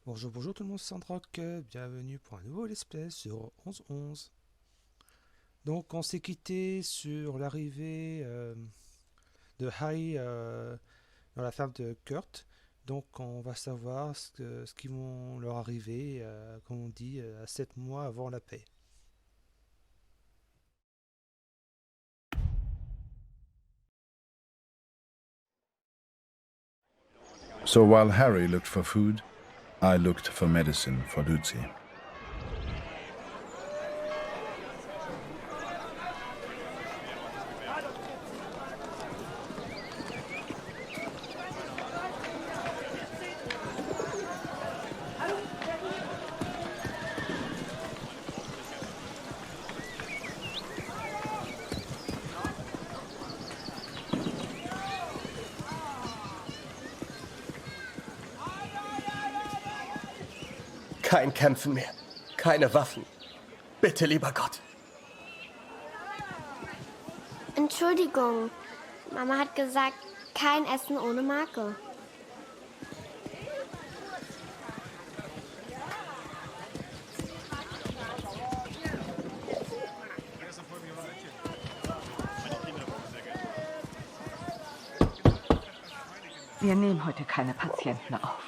Bonjour, bonjour tout le monde, c'est Sandrock, bienvenue pour un nouveau let's play sur 11-11. Donc on s'est quitté sur l'arrivée de Harry dans la ferme de Kurt. Donc on va savoir ce qui vont leur arriver, comme on dit, à 7 mois avant la paix. So while Harry looked for food, I looked for medicine for Lucy. Kein Kämpfen mehr. Keine Waffen. Bitte, lieber Gott. Entschuldigung. Mama hat gesagt, kein Essen ohne Marke. Wir nehmen heute keine Patienten auf.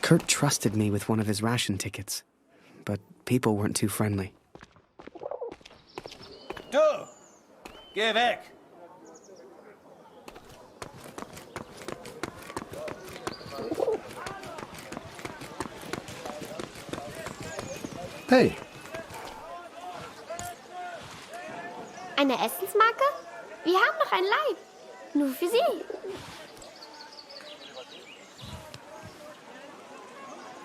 Kurt trusted me with one of his ration tickets, but people weren't too friendly. Du! Geh weg! Hey, Eine Essensmarke? Wir haben noch ein Leib. Nur für Sie.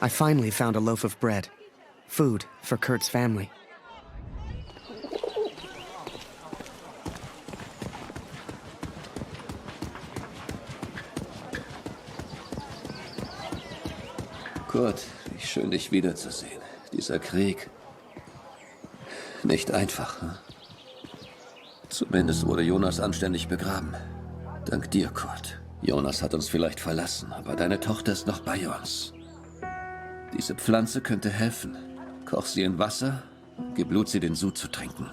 I finally found a loaf of bread. Food for Kurt's family. Kurt, wie schön, dich wiederzusehen. Dieser Krieg. Nicht einfach, hm? Zumindest wurde Jonas anständig begraben. Dank dir, Kurt. Jonas hat uns vielleicht verlassen, aber deine Tochter ist noch bei uns. Diese Pflanze könnte helfen. Koch sie in Wasser, gib Lucy den Sud zu trinken.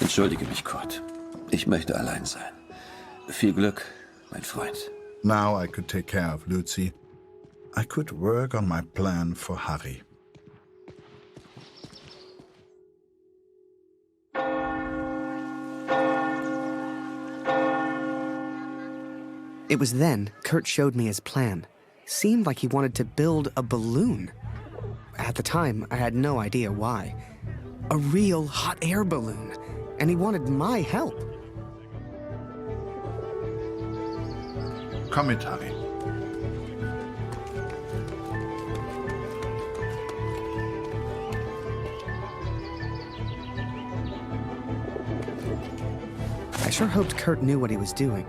Entschuldige mich, Kurt. Ich möchte allein sein. Viel Glück, mein Freund. now I could take care of Lucy. I could work on my plan for Harry. It was then Kurt showed me his plan. Seemed like he wanted to build a balloon. At the time, I had no idea why. A real hot air balloon. And he wanted my help. Komm mit, Harry. I sure hoped Kurt knew what he was doing.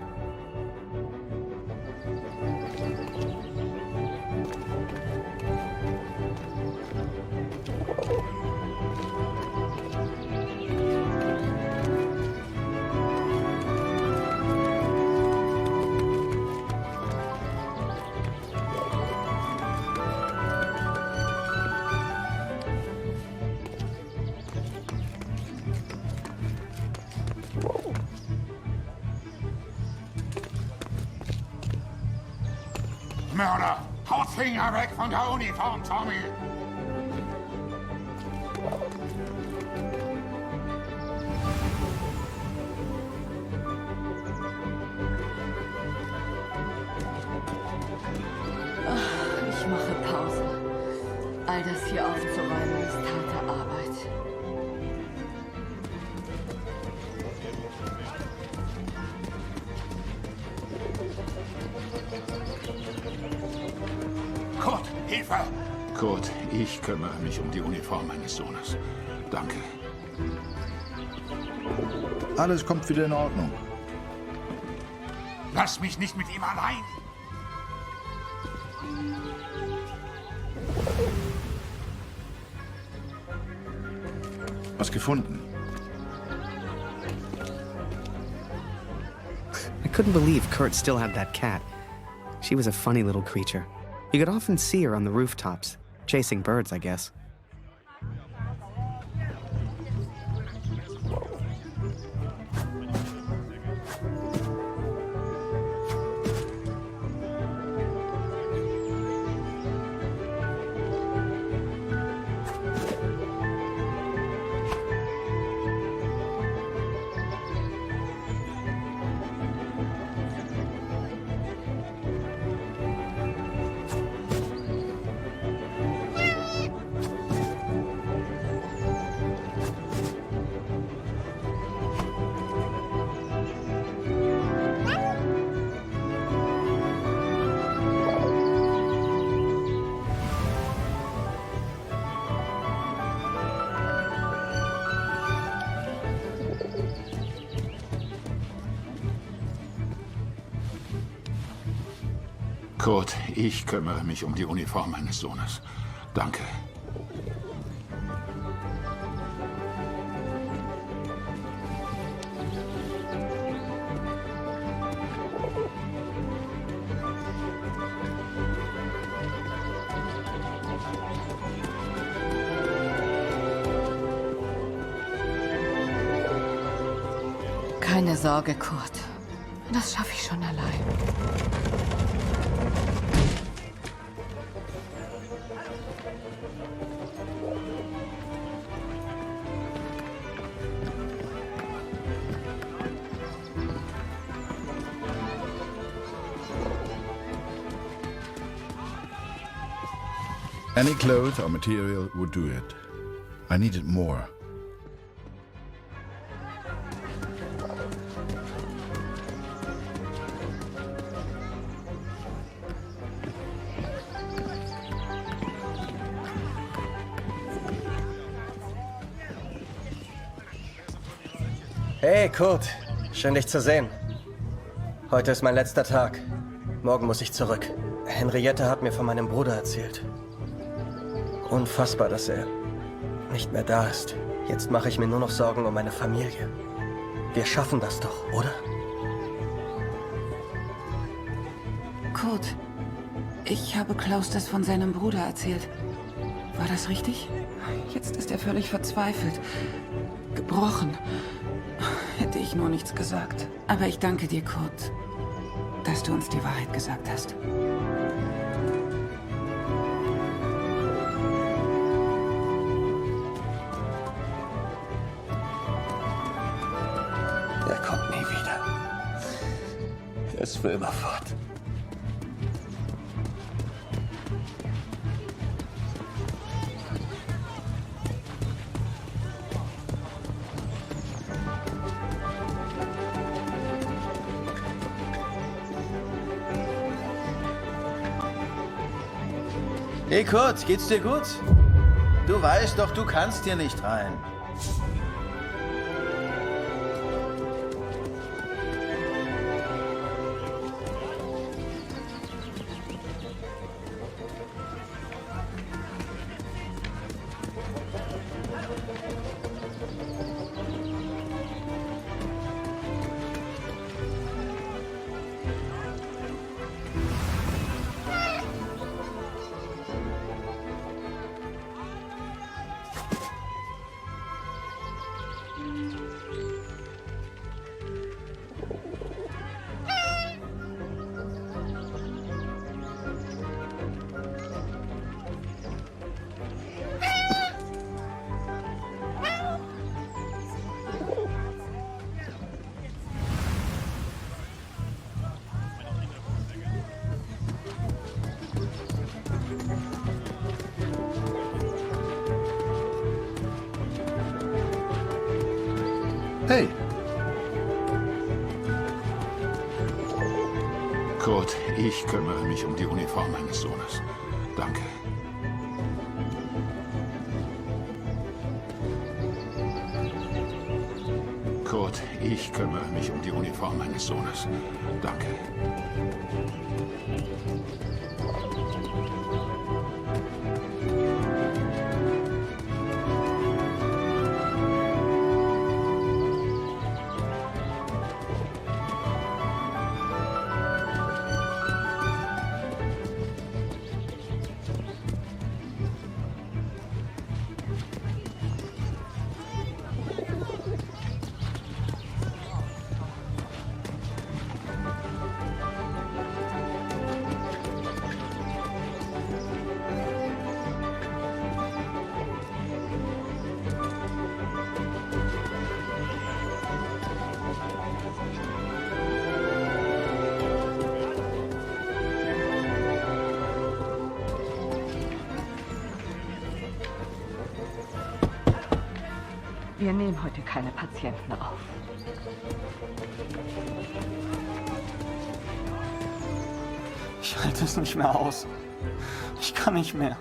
Mörder! Haut Finger weg von der Uniform, Tommy! Ich mache Pause. All das hier aufzuräumen ist harte Arbeit. Kurt, Hilfe! Kurt, ich kümmere mich um die Uniform meines Sohnes. Danke. Alles kommt wieder in Ordnung. Lass mich nicht mit ihm allein! Was gefunden? I couldn't believe Kurt still had that cat. She was a funny little creature. You could often see her on the rooftops, chasing birds, I guess. Kurt, ich kümmere mich um die Uniform meines Sohnes. Danke. Keine Sorge, Kurt. Das schaffe ich schon allein. Any cloth or material would do it. I needed more. Hey, Kurt. Schön, dich zu sehen. Heute ist mein letzter Tag. Morgen muss ich zurück. Henriette hat mir von meinem Bruder erzählt. Unfassbar, dass er nicht mehr da ist. Jetzt mache ich mir nur noch Sorgen um meine Familie. Wir schaffen das doch, oder? Kurt, ich habe Klaus das von seinem Bruder erzählt. War das richtig? Jetzt ist er völlig verzweifelt. Gebrochen. Hätte ich nur nichts gesagt. Aber ich danke dir, Kurt, dass du uns die Wahrheit gesagt hast. Er kommt nie wieder. Er ist für immer fort. Hey Kurt, geht's dir gut? Du weißt doch, du kannst hier nicht rein. Hey, Kurt, ich kümmere mich um die Uniform meines Sohnes. Danke. Kurt, ich kümmere mich um die Uniform meines Sohnes. Danke. Wir nehmen heute keine Patienten auf. Ich halte es nicht mehr aus. Ich kann nicht mehr.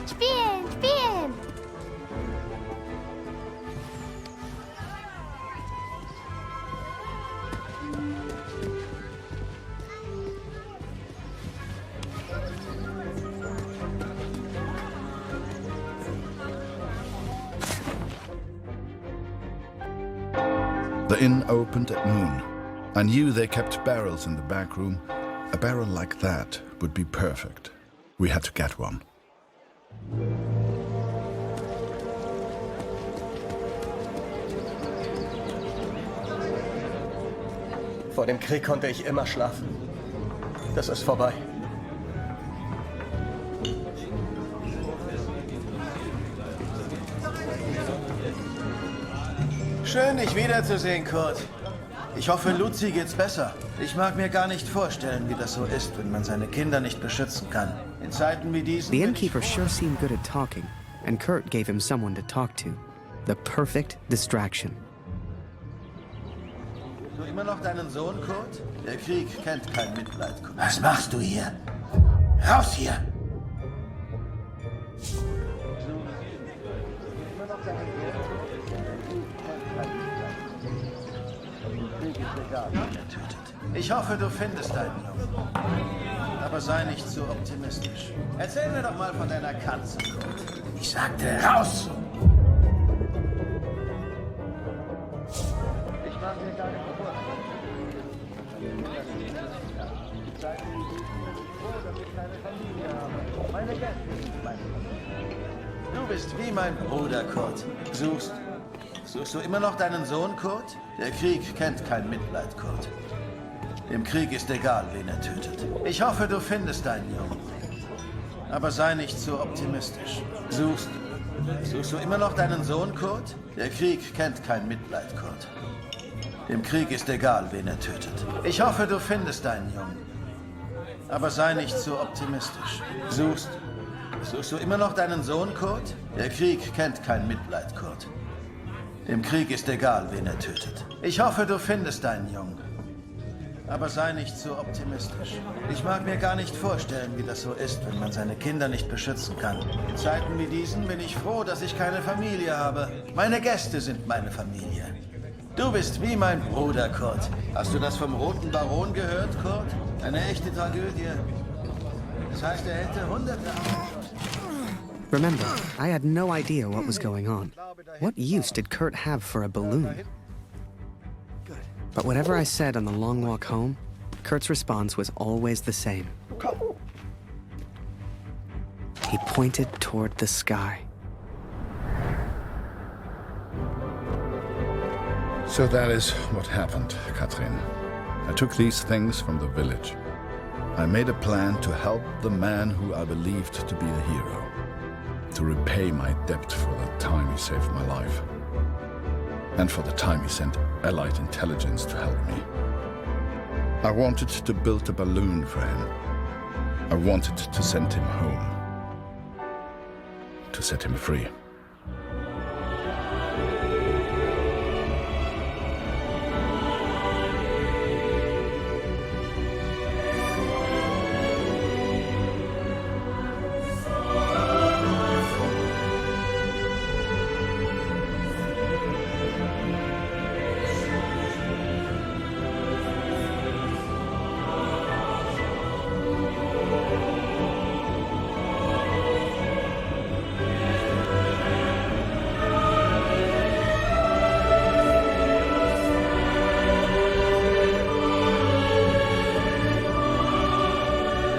Spielen, spielen! The inn opened at noon. I knew they kept barrels in the back room. A barrel like that would be perfect. We had to get one. Vor dem Krieg konnte ich immer schlafen. Das ist vorbei. Schön, dich wiederzusehen, Kurt. Ich hoffe, Luzi geht's besser. Ich mag mir gar nicht vorstellen, wie das so ist, wenn man seine Kinder nicht beschützen kann. In Zeiten wie diesen... The innkeeper sure seemed good at talking, and Kurt gave him someone to talk to. The perfect distraction. Du immer noch deinen Sohn, Kurt? Der Krieg kennt kein Mitleid. Was machst du hier? Raus hier! Ich hoffe, du findest deinen Jungen. Aber sei nicht so optimistisch. Erzähl mir doch mal von deiner Katze, Kurt. Ich sagte, raus! Ich mag mir gar nicht vorstellen. Meine Gäste sind meine Familie. Du bist wie mein Bruder, Kurt. Suchst du immer noch deinen Sohn, Kurt? Der Krieg kennt kein Mitleid, Kurt. Im Krieg ist egal, wen er tötet. Ich hoffe, du findest deinen Jungen. Aber sei nicht so optimistisch. Suchst du immer noch deinen Sohn, Kurt? Der Krieg kennt kein Mitleid, Kurt. Im Krieg ist egal, wen er tötet. Ich hoffe, du findest deinen Jungen. Aber sei nicht so optimistisch. Suchst du immer noch deinen Sohn, Kurt? Der Krieg kennt kein Mitleid, Kurt. Im Krieg ist egal, wen er tötet. Ich hoffe, du findest deinen Jungen. Aber sei nicht so optimistisch. Ich mag mir gar nicht vorstellen, wie das so ist, wenn man seine Kinder nicht beschützen kann. In Zeiten wie diesen bin ich froh, dass ich keine Familie habe. Meine Gäste sind meine Familie. Du bist wie mein Bruder, Kurt. Hast du das vom Roten Baron gehört, Kurt? Eine echte Tragödie. Das heißt, er hätte Hunderte abgeschossen. Remember, I had no idea what was going on. What use did Kurt have for a balloon? But whatever I said on the long walk home, Kurt's response was always the same. He pointed toward the sky. So that is what happened, Katrin. I took these things from the village. I made a plan to help the man who I believed to be the hero, to repay my debt for the time he saved my life, and for the time he sent Allied intelligence to help me. I wanted to build a balloon for him. I wanted to send him home, to set him free.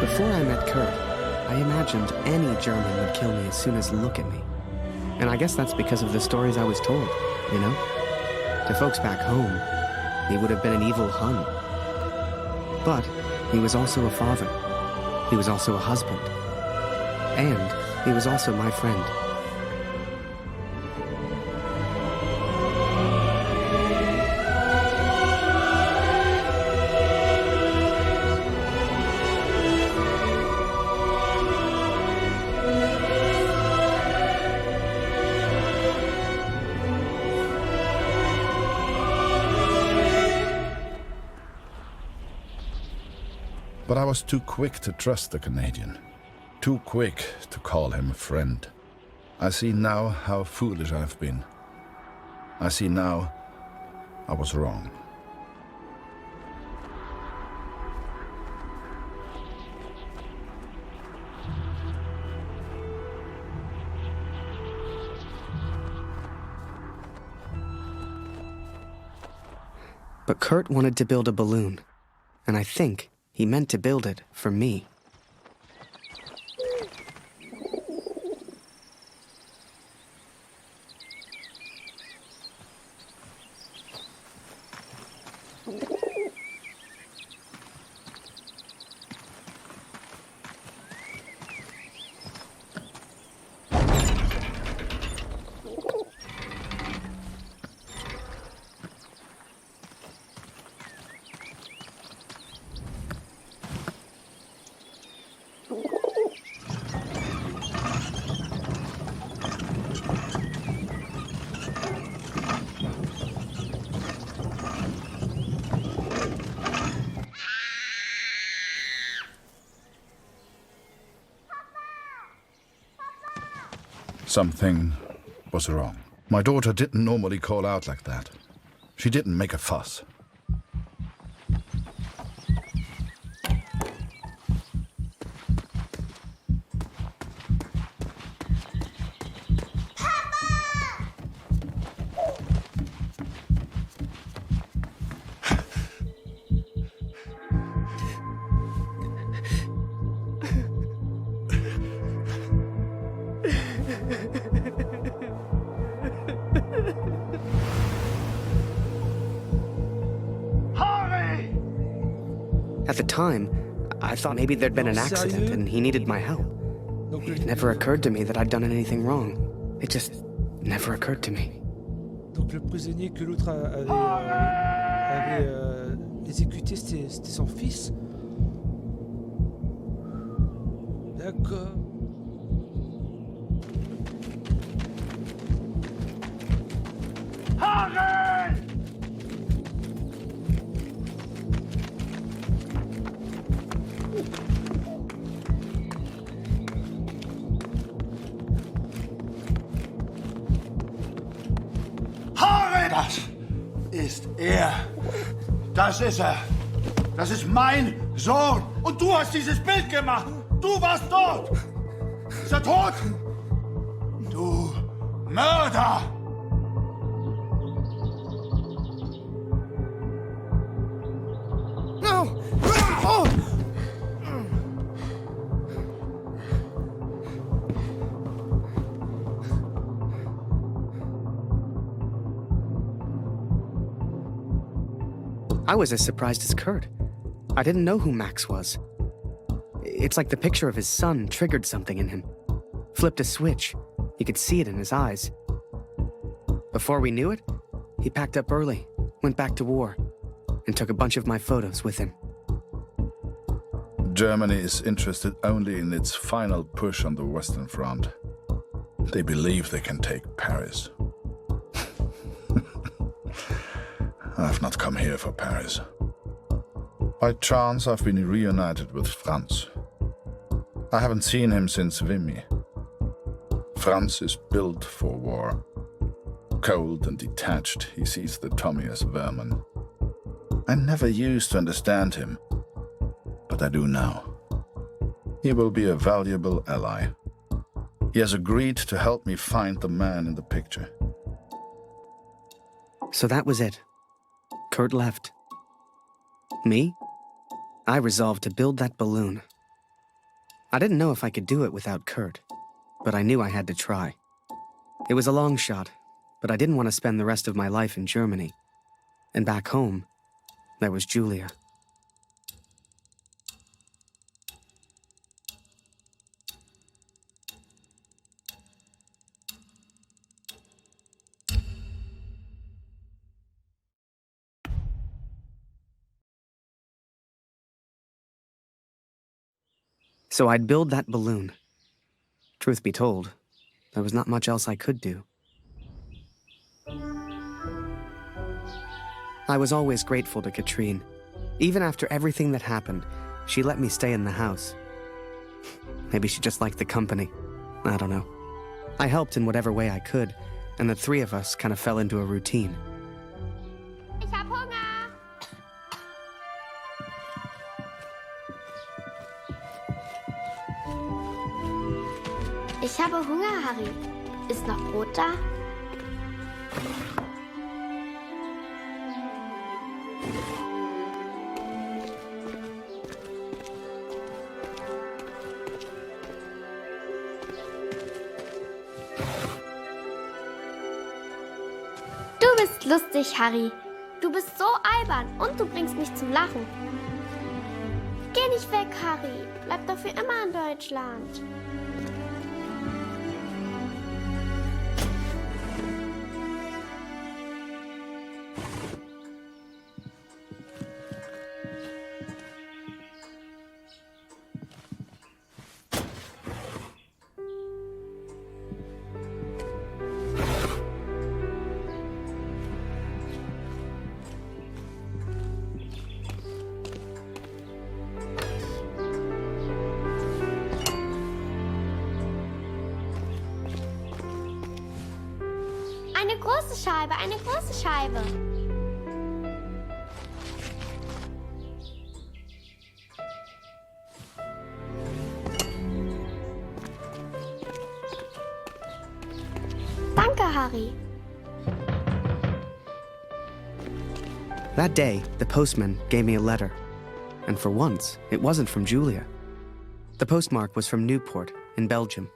Before I met Kurt, I imagined any German would kill me as soon as look at me. And I guess that's because of the stories I was told, you know? To folks back home, he would have been an evil Hun. But he was also a father. He was also a husband. And he was also my friend. But I was too quick to trust the Canadian. Too quick to call him a friend. I see now how foolish I've been. I see now I was wrong. But Kurt wanted to build a balloon, and I think he meant to build it for me. Something was wrong. My daughter didn't normally call out like that. She didn't make a fuss. At the time, I thought maybe there'd been an accident and he needed my help. It never occurred to me that I'd done anything wrong. It just never occurred to me. Donc le prisonnier que l'autre avait exécuté, c'était son fils. D'accord. Das ist er. Das ist er. Das ist mein Sohn. Und du hast dieses Bild gemacht. Du warst dort. Ist er tot? Mörder! No! Oh! I was as surprised as Kurt. I didn't know who Max was. It's like the picture of his son triggered something in him. Flipped a switch. You could see it in his eyes. Before we knew it, he packed up early, went back to war, and took a bunch of my photos with him. Germany is interested only in its final push on the Western Front. They believe they can take Paris. I've not come here for Paris. By chance, I've been reunited with Franz. I haven't seen him since Vimy. Franz is built for war. Cold and detached, he sees the Tommy as vermin. I never used to understand him, but I do now. He will be a valuable ally. He has agreed to help me find the man in the picture. So that was it. Kurt left. Me? I resolved to build that balloon. I didn't know if I could do it without Kurt, but I knew I had to try. It was a long shot, but I didn't want to spend the rest of my life in Germany. And back home, there was Julia. So I'd build that balloon. Truth be told, there was not much else I could do. I was always grateful to Katrine. Even after everything that happened, she let me stay in the house. Maybe she just liked the company. I don't know. I helped in whatever way I could, and the three of us kind of fell into a routine. Ich hab Hunger. Ich habe Hunger, Harry. Ist noch Brot da? Du bist lustig, Harry. Du bist so albern und du bringst mich zum Lachen. Geh nicht weg, Harry. Bleib doch für immer in Deutschland. Eine große Scheibe, eine große Scheibe. Danke, Harry. That day, the postman gave me a letter. And for once, it wasn't from Julia. The postmark was from Newport, in Belgium.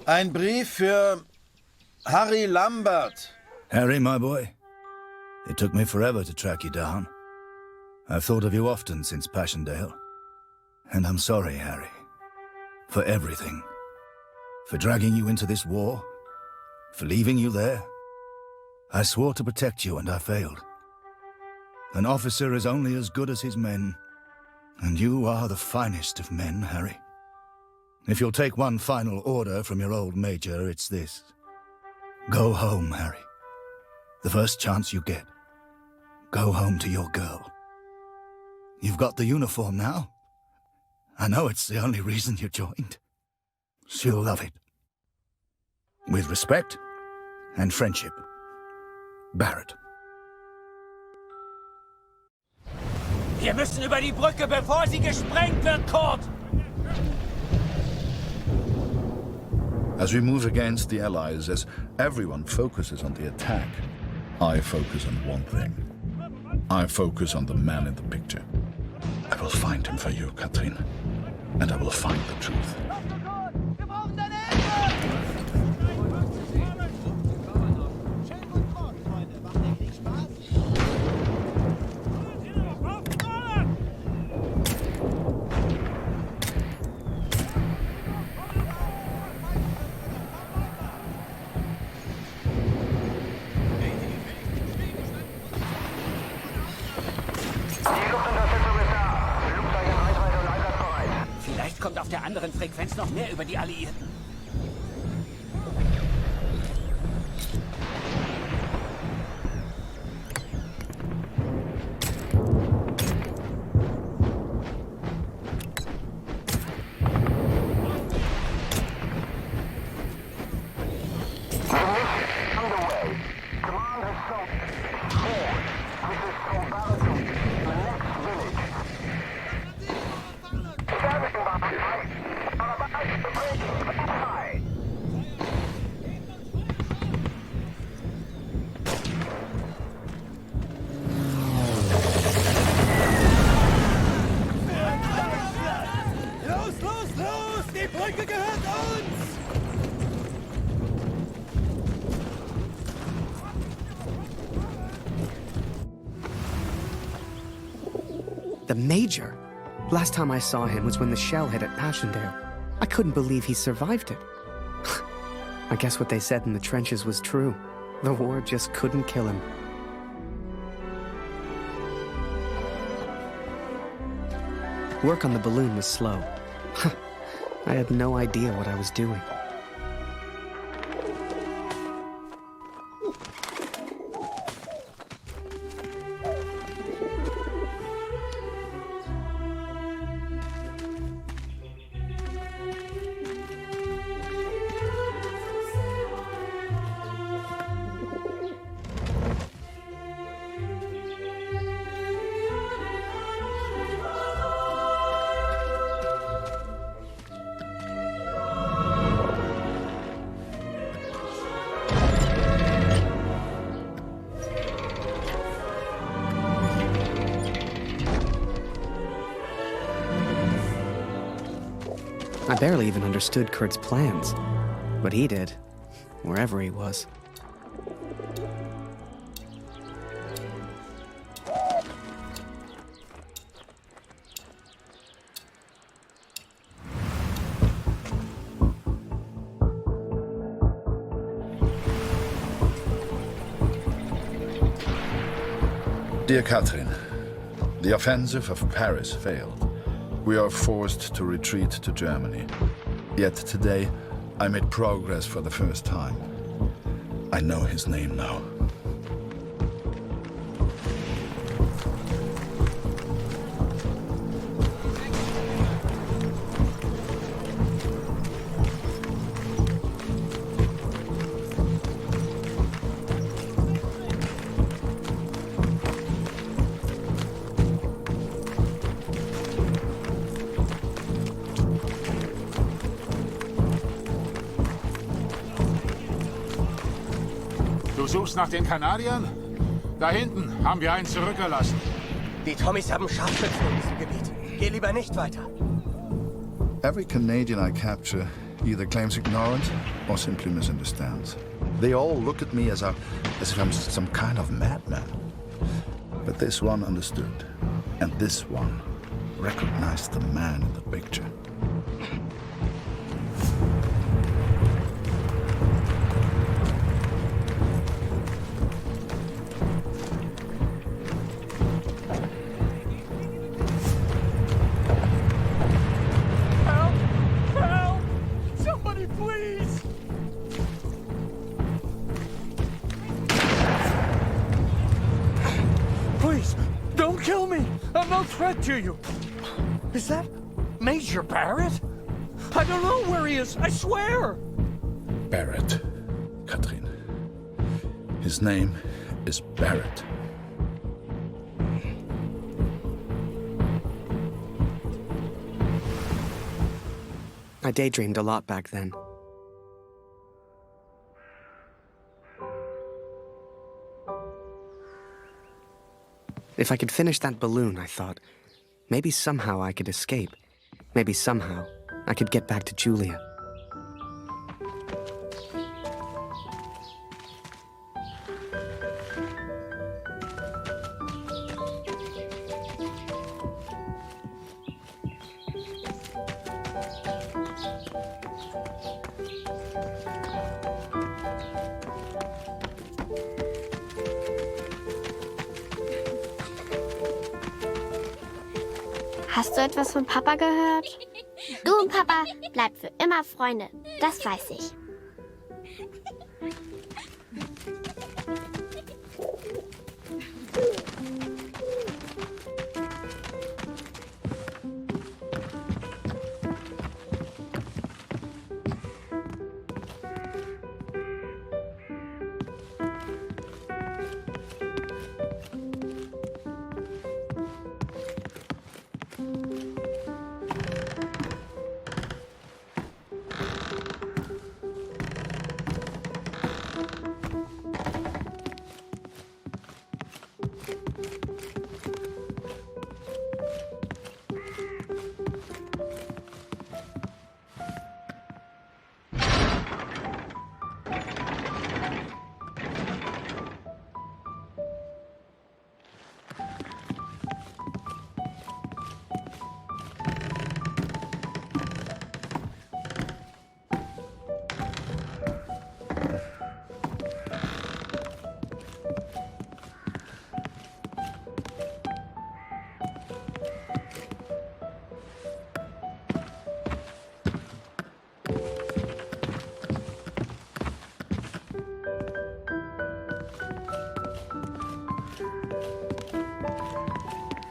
Ein Brief für Harry Lambert. Harry, my boy. It took me forever to track you down. I've thought of you often since Passchendaele. And I'm sorry, Harry. For everything. For dragging you into this war. For leaving you there. I swore to protect you and I failed. An officer is only as good as his men. And you are the finest of men, Harry. If you'll take one final order from your old major, it's this. Go home, Harry. The first chance you get. Go home to your girl. You've got the uniform now. I know it's the only reason you joined. She'll love it. With respect and friendship. Barrett. Wir müssen über die Brücke, bevor sie gesprengt wird, Kurt! As we move against the Allies, as everyone focuses on the attack, I focus on one thing. I focus on the man in the picture. I will find him for you, Katrin. And I will find the truth. Vielleicht kommt auf der anderen Frequenz noch mehr über die Alliierten. The Major? Last time I saw him was when the shell hit at Passchendaele. I couldn't believe he survived it. I guess what they said in the trenches was true. The war just couldn't kill him. Work on the balloon was slow. I had no idea what I was doing. I barely even understood Kurt's plans, but he did, wherever he was. Dear Katrin, the offensive of Paris failed. We are forced to retreat to Germany. Yet today, I made progress for the first time. I know his name now. Du suchst nach den Kanadiern? Da hinten haben wir einen zurückgelassen. Die Tommys haben Scharfschützen in diesem Gebiet. Geh lieber nicht weiter. Every Canadian I capture either claims ignorance or simply misunderstands. They all look at me as if I'm some kind of madman. But this one understood, and this one recognized the man in the picture. Threat to you. Is that Major Barrett? I don't know where he is, I swear. Barrett, Katrin. His name is Barrett. I daydreamed a lot back then. If I could finish that balloon, I thought, maybe somehow I could escape. Maybe somehow I could get back to Julia. Hast du etwas von Papa gehört? Du und Papa bleibt für immer Freunde, das weiß ich.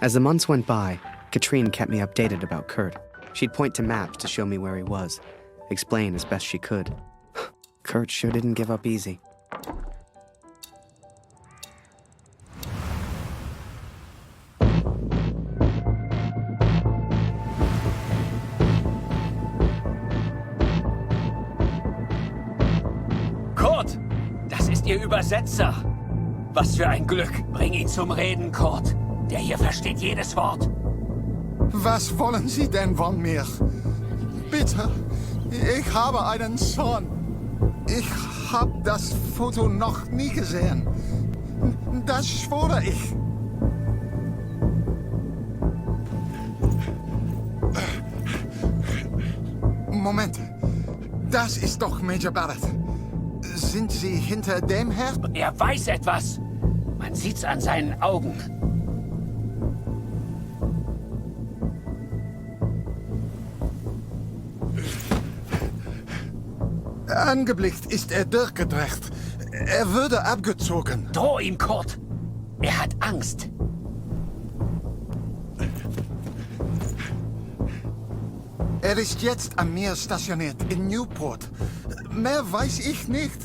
As the months went by, Katrine kept me updated about Kurt. She'd point to maps to show me where he was, explain as best she could. Kurt sure didn't give up easy. Kurt, das ist Ihr Übersetzer. Was für ein Glück. Bring ihn zum Reden, Kurt. Der hier versteht jedes Wort. Was wollen Sie denn von mir? Bitte, ich habe einen Sohn. Ich habe das Foto noch nie gesehen. Das schwöre ich. Moment, das ist doch Major Barrett. Sind Sie hinter dem her? Er weiß etwas. Man sieht's an seinen Augen. Angeblickt ist er durchgedreht. Er würde abgezogen. Droh ihm, Kurt. Er hat Angst. Er ist jetzt am Meer stationiert, in Newport. Mehr weiß ich nicht.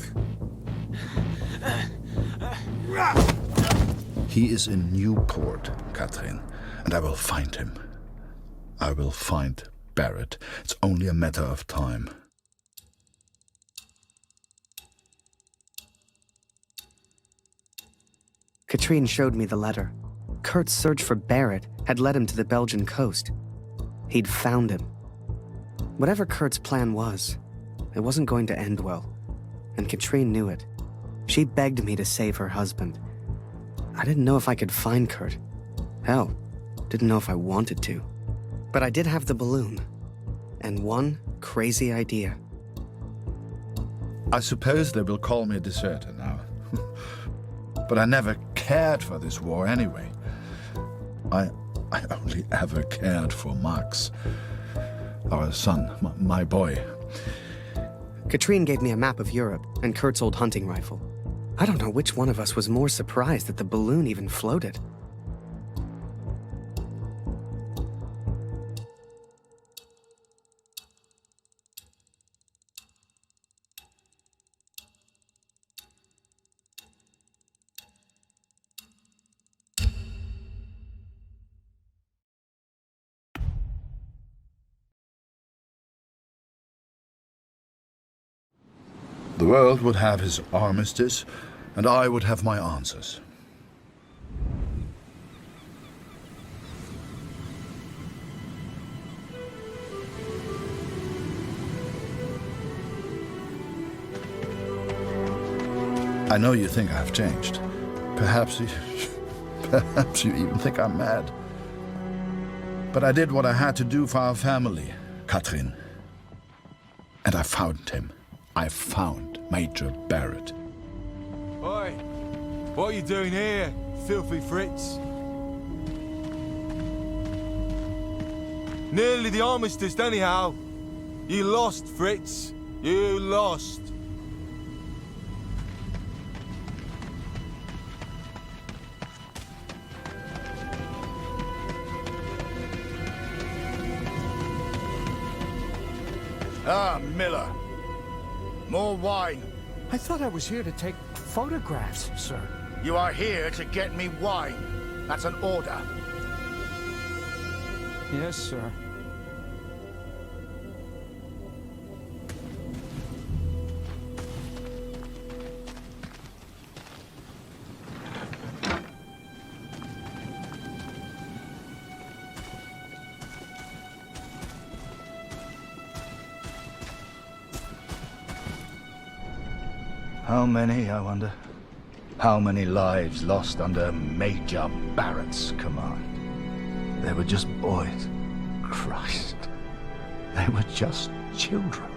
He is in Newport, Katrin, and I will find him. I will find Barrett. It's only a matter of time. Katrine showed me the letter. Kurt's search for Barrett had led him to the Belgian coast. He'd found him. Whatever Kurt's plan was, it wasn't going to end well. And Katrine knew it. She begged me to save her husband. I didn't know if I could find Kurt. Hell, didn't know if I wanted to. But I did have the balloon. And one crazy idea. I suppose they will call me a deserter now. But I never cared for this war anyway. I only ever cared for Max. Our son, my boy. Katrine gave me a map of Europe and Kurt's old hunting rifle. I don't know which one of us was more surprised that the balloon even floated. The world would have his armistice, and I would have my answers. I know you think I've changed. Perhaps you even think I'm mad. But I did what I had to do for our family, Katrin. And I found him. I found Major Barrett. Oi! What are you doing here, filthy Fritz? Nearly the armistice, anyhow. You lost, Fritz. You lost. Ah, Miller. More wine. I thought I was here to take photographs, sir. You are here to get me wine. That's an order. Yes, sir. How many, I wonder? How many lives lost under Major Barrett's command? They were just boys. Christ. They were just children.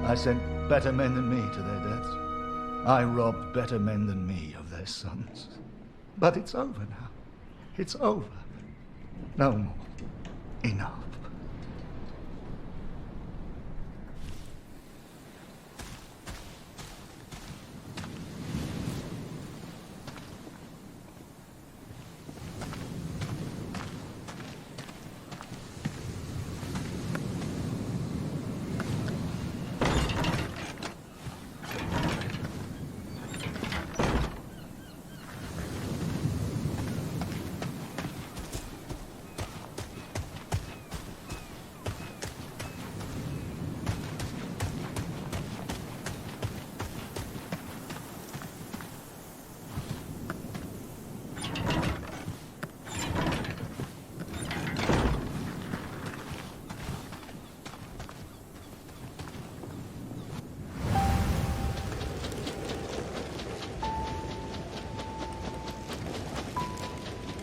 I sent better men than me to their deaths. I robbed better men than me of their sons. But it's over now. It's over. No more. Enough.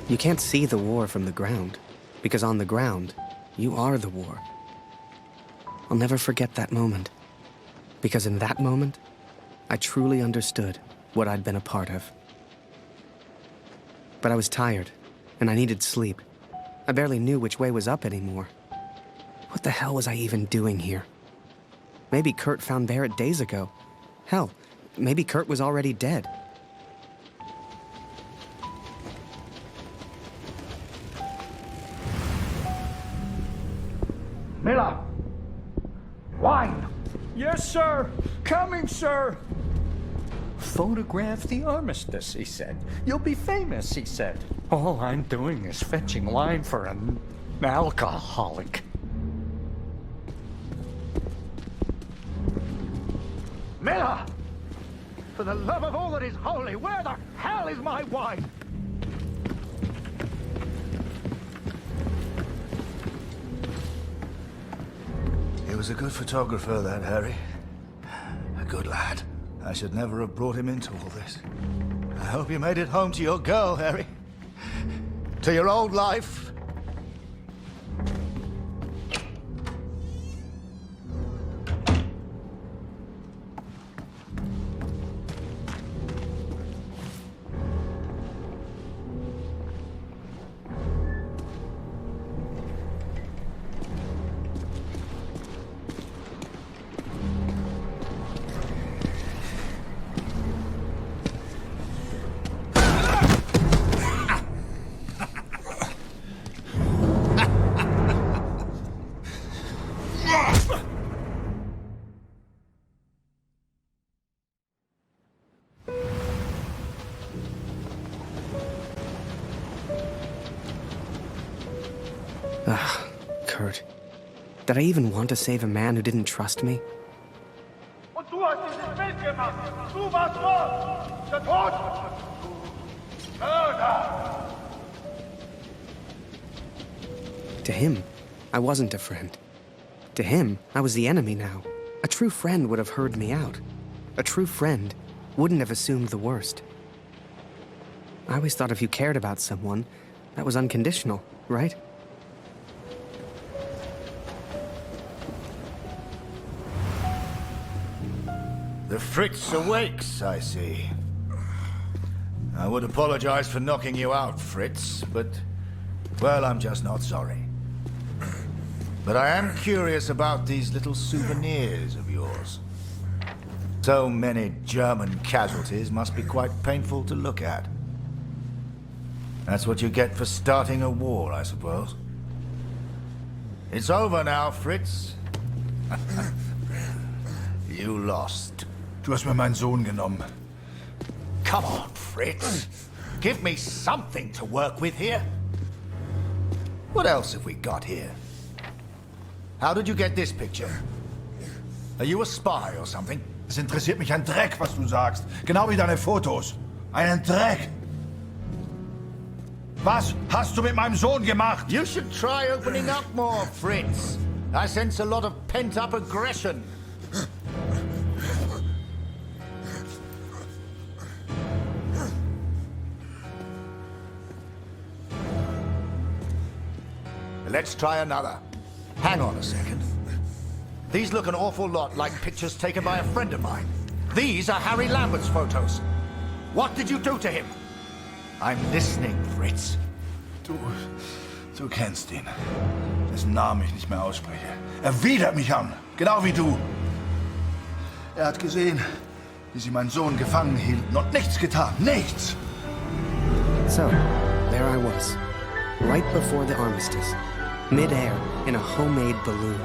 You can't see the war from the ground, because on the ground, you are the war. I'll never forget that moment, because in that moment, I truly understood what I'd been a part of. But I was tired, and I needed sleep. I barely knew which way was up anymore. What the hell was I even doing here? Maybe Kurt found Barrett days ago. Hell, maybe Kurt was already dead. Miller! Wine! Yes, sir! Coming, sir! Photograph the armistice, he said. You'll be famous, he said. All I'm doing is fetching wine for an alcoholic. Miller! For the love of all that is holy, where the hell is my wine? He was a good photographer, that Harry. A good lad. I should never have brought him into all this. I hope you made it home to your girl, Harry. To your old life. Ugh, Kurt. Did I even want to save a man who didn't trust me? Und du hast dieses Bild gemacht. Du warst dort. Der Tod. Mörder. To him, I wasn't a friend. To him, I was the enemy now. A true friend would have heard me out. A true friend wouldn't have assumed the worst. I always thought if you cared about someone, that was unconditional, right? The Fritz awakes, I see. I would apologize for knocking you out, Fritz, but... well, I'm just not sorry. But I am curious about these little souvenirs of yours. So many German casualties must be quite painful to look at. That's what you get for starting a war, I suppose. It's over now, Fritz. You lost. Du hast mir meinen Sohn genommen. Come on, Fritz. Give me something to work with here. What else have we got here? How did you get this picture? Are you a spy or something? Es interessiert mich ein Dreck, was du sagst. Genau wie deine Fotos. Einen Dreck. Was hast du mit meinem Sohn gemacht? You should try opening up more, Fritz. I sense a lot of pent-up aggression. Let's try another. Hang on a second. These look an awful lot like pictures taken by a friend of mine. These are Harry Lambert's photos. What did you do to him? I'm listening, Fritz. Du kennst ihn. Dessen Namen ich nicht mehr ausspreche. Er widert mich an, genau wie du. Er hat gesehen, wie sie meinen Sohn gefangen hielten und nichts getan. Nichts! So, there I was, right before the armistice, mid-air in a homemade balloon.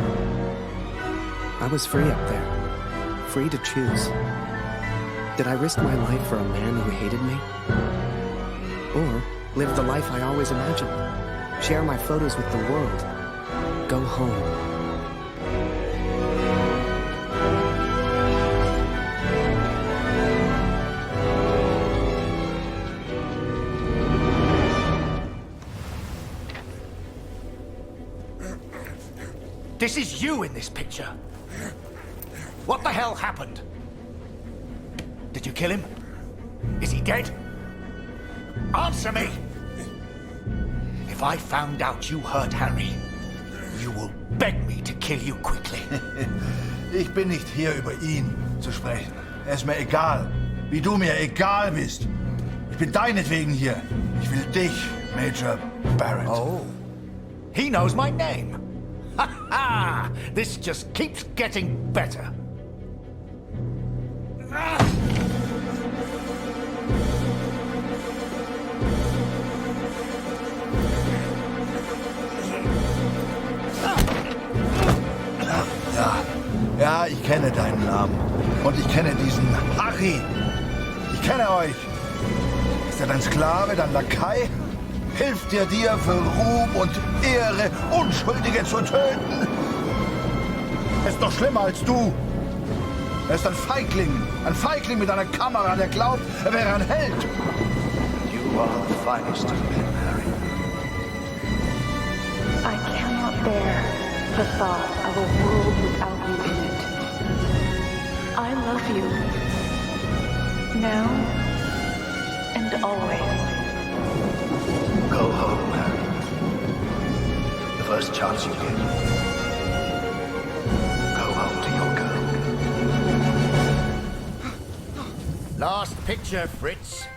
I was free up there, free to choose. Did I risk my life for a man who hated me? Or live the life I always imagined? Share my photos with the world? Go home? This is you in this picture. What the hell happened? Did you kill him? Is he dead? Answer me! If I found out you hurt Harry, you will beg me to kill you quickly. Ich bin nicht hier, über ihn zu sprechen. Er ist mir egal, wie du mir egal bist. Ich bin deinetwegen hier. Ich will dich, Major Barrett. Oh, he knows my name. Ha ha! This just keeps getting better. Ja, ich kenne deinen Namen. Und ich kenne diesen Harry. Ich kenne euch. Ist er dein Sklave, dein Lakai? Hilft er dir für Ruhm und Ehre, Unschuldige zu töten? Er ist doch schlimmer als du. Er ist ein Feigling mit einer Kamera, der glaubt, er wäre ein Held. You are the finest of men, Harry. I cannot bear the thought of a world without you in it. I love you. Now and always. Go home, Harry. The first chance you get. Go home to your girl. Last picture, Fritz.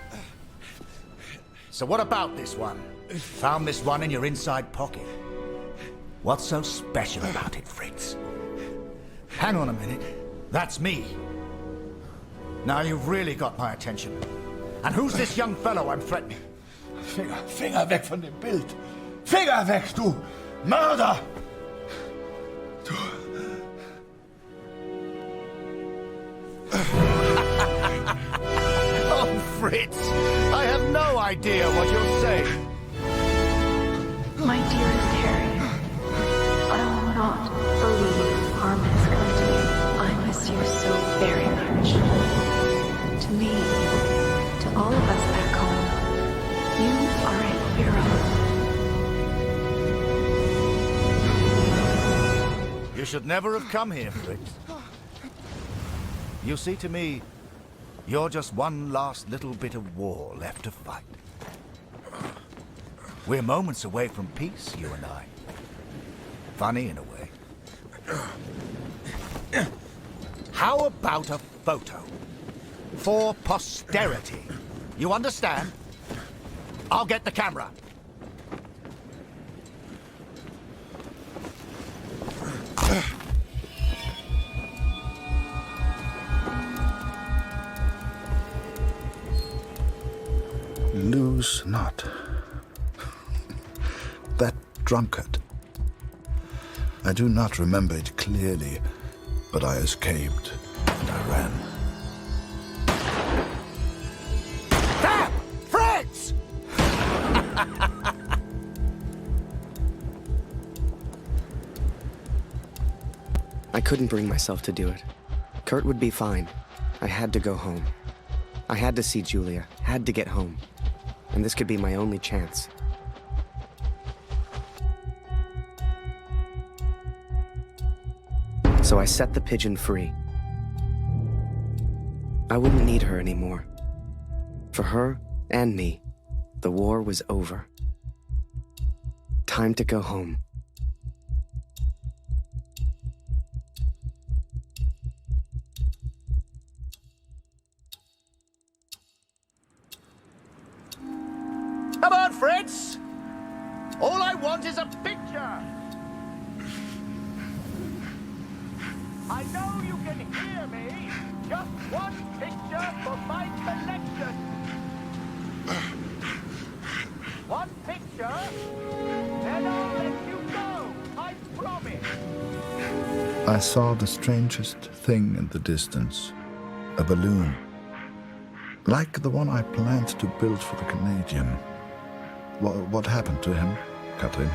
So what about this one? Found this one in your inside pocket. What's so special about it, Fritz? Hang on a minute. That's me. Now you've really got my attention. And who's this young fellow I'm threatening? Finger weg von dem Bild. Finger weg, du Mörder! Du... Oh, Fritz, I have no idea what you're saying. My dearest Harry, cannot believe harm has come to you. I miss you so very much. To me, to all of us back home, you are a hero. You should never have come here, Fritz. You see, to me, you're just one last little bit of war left to fight. We're moments away from peace, you and I. Funny in a way. How about a photo? For posterity. You understand? I'll get the camera. Lose not. That drunkard. I do not remember it clearly, but I escaped and I ran. Damn! Fritz! I couldn't bring myself to do it. Kurt would be fine. I had to go home. I had to see Julia, had to get home. And this could be my only chance. So I set the pigeon free. I wouldn't need her anymore. For her and me, the war was over. Time to go home. Come on, Fritz! All I want is a picture! I know you can hear me! Just one picture for my collection! One picture, then I'll let you go! I promise! I saw the strangest thing in the distance. A balloon. Like the one I planned to build for the Canadian. What happened to him, Katrin?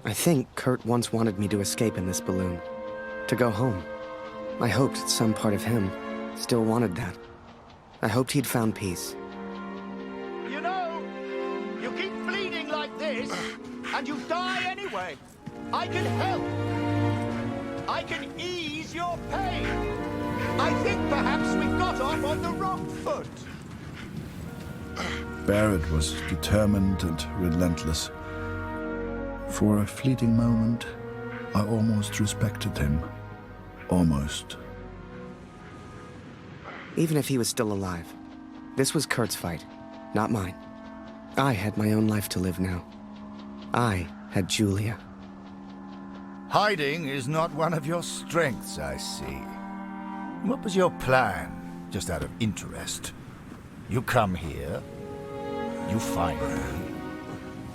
I think Kurt once wanted me to escape in this balloon. To go home. I hoped some part of him still wanted that. I hoped he'd found peace. You know, you keep bleeding like this, and you die anyway. I can help. I can ease your pain. I think perhaps we got off on the wrong foot. Barrett was determined and relentless. For a fleeting moment, I almost respected him. Almost. Even if he was still alive, this was Kurt's fight, not mine. I had my own life to live now. I had Julia. Hiding is not one of your strengths, I see. What was your plan, just out of interest? You come here, you find me.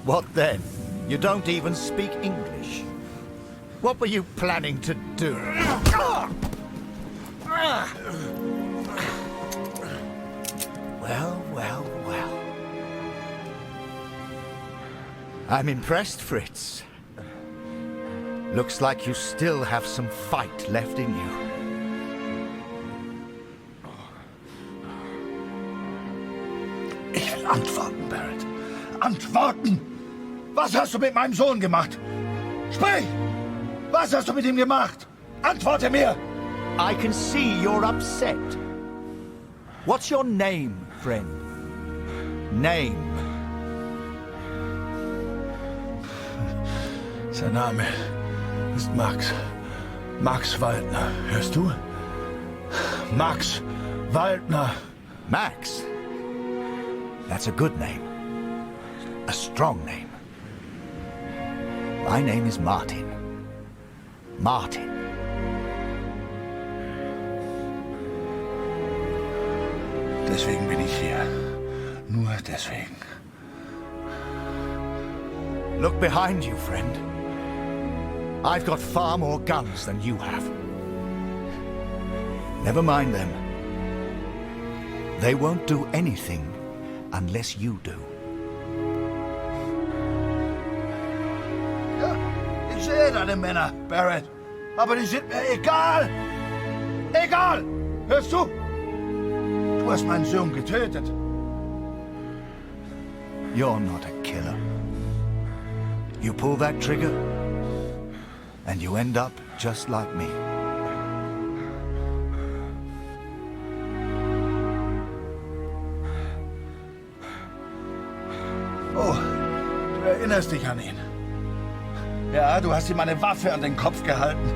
What then? You don't even speak English. What were you planning to do? Well, well, well. I'm impressed, Fritz. Looks like you still have some fight left in you. Ich will antworten, Barrett. Antworten! Was hast du mit meinem Sohn gemacht? Sprich! Was hast du mit ihm gemacht? Antworte mir! I can see you're upset. What's your name, friend? Name. Sein Name ist Max. Max Waldner. Hörst du? Max Waldner. Max? That's a good name. A strong name. My name is Martin. Martin. Deswegen bin ich hier. Nur deswegen. Look behind you, friend. I've got far more guns than you have. Never mind them. They won't do anything unless you do. deine Männer, Barrett. Aber die sind mir egal. Egal! Hörst du? Du hast meinen Sohn getötet. You're not a killer. You pull that trigger, and you end up just like me. Oh, du erinnerst dich an ihn. Ja, du hast ihm eine Waffe an den Kopf gehalten.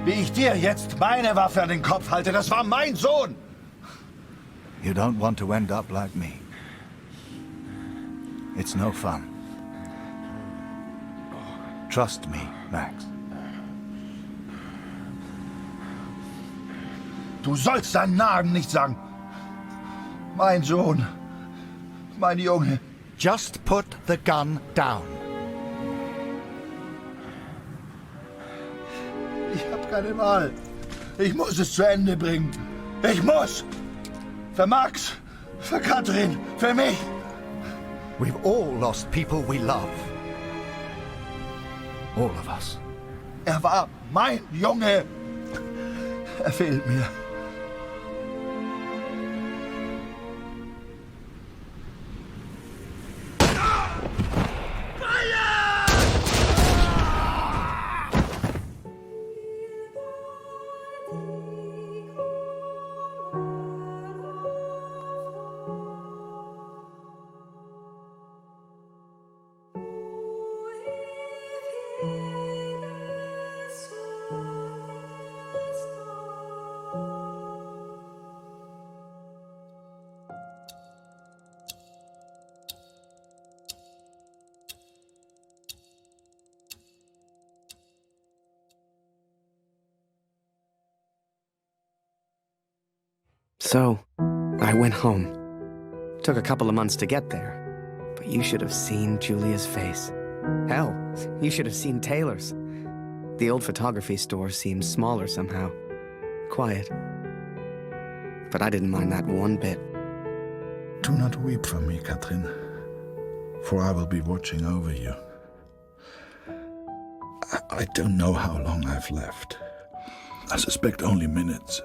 Wie ich dir jetzt meine Waffe an den Kopf halte, das war mein Sohn. You don't want to end up like me. It's no fun. Trust me, Max. Du sollst seinen Namen nicht sagen. Mein Sohn. Mein Junge. Just put the gun down. Ich hab keine Wahl. Ich muss es zu Ende bringen. Ich muss. Für Max, für Katrin, für mich. We've all lost people we love. All of us. Er war mein Junge. Er fehlt mir. So, I went home. Took a couple of months to get there. But you should have seen Julia's face. Hell, you should have seen Taylor's. The old photography store seemed smaller somehow. Quiet. But I didn't mind that one bit. Do not weep for me, Katrin, for I will be watching over you. I don't know how long I've left. I suspect only minutes.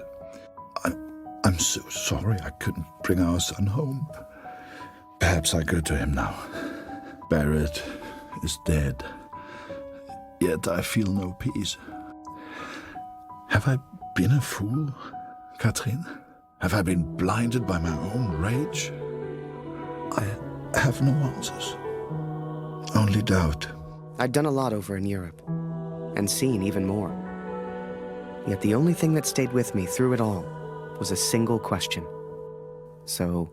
I'm so sorry I couldn't bring our son home. Perhaps I go to him now. Barrett is dead. Yet I feel no peace. Have I been a fool, Katrin? Have I been blinded by my own rage? I have no answers. Only doubt. I'd done a lot over in Europe, and seen even more. Yet the only thing that stayed with me through it all was a single question. So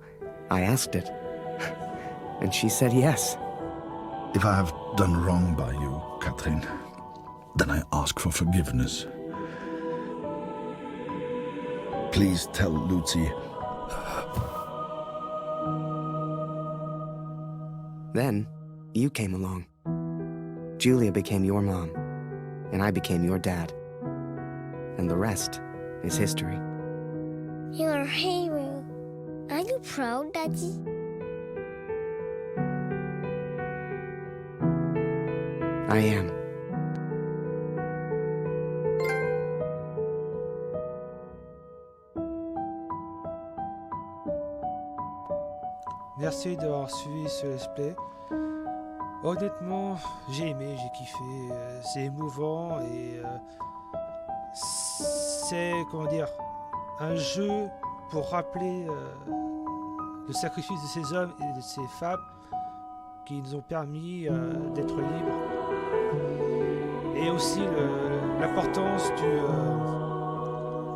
I asked it, and she said yes. If I have done wrong by you, Katrin, then I ask for forgiveness. Please tell Lucy. Then, you came along. Julia became your mom, and I became your dad. And the rest is history. You're a hero. Are you proud, Daddy? I am. Merci d'avoir suivi ce let's play. Honnêtement, j'ai aimé, j'ai kiffé. C'est émouvant et c'est, comment dire, un jeu pour rappeler le sacrifice de ces hommes et de ces femmes qui nous ont permis d'être libres. Et aussi l'importance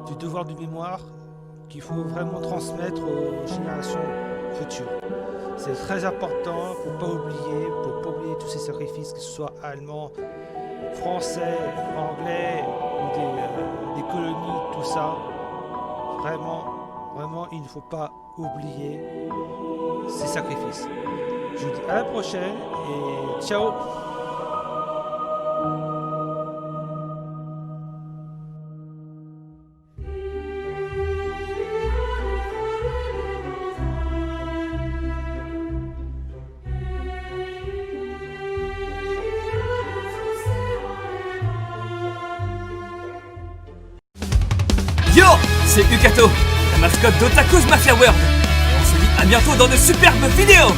du devoir de mémoire qu'il faut vraiment transmettre aux générations futures. C'est très important, faut pas oublier tous ces sacrifices, que ce soit allemands, français, anglais ou des colonies, tout ça. Vraiment, il ne faut pas oublier ces sacrifices. Je vous dis à la prochaine et ciao! c'est Ukato, la mascotte d'Otaku's Mafia World. Et on se dit à bientôt dans de superbes vidéos.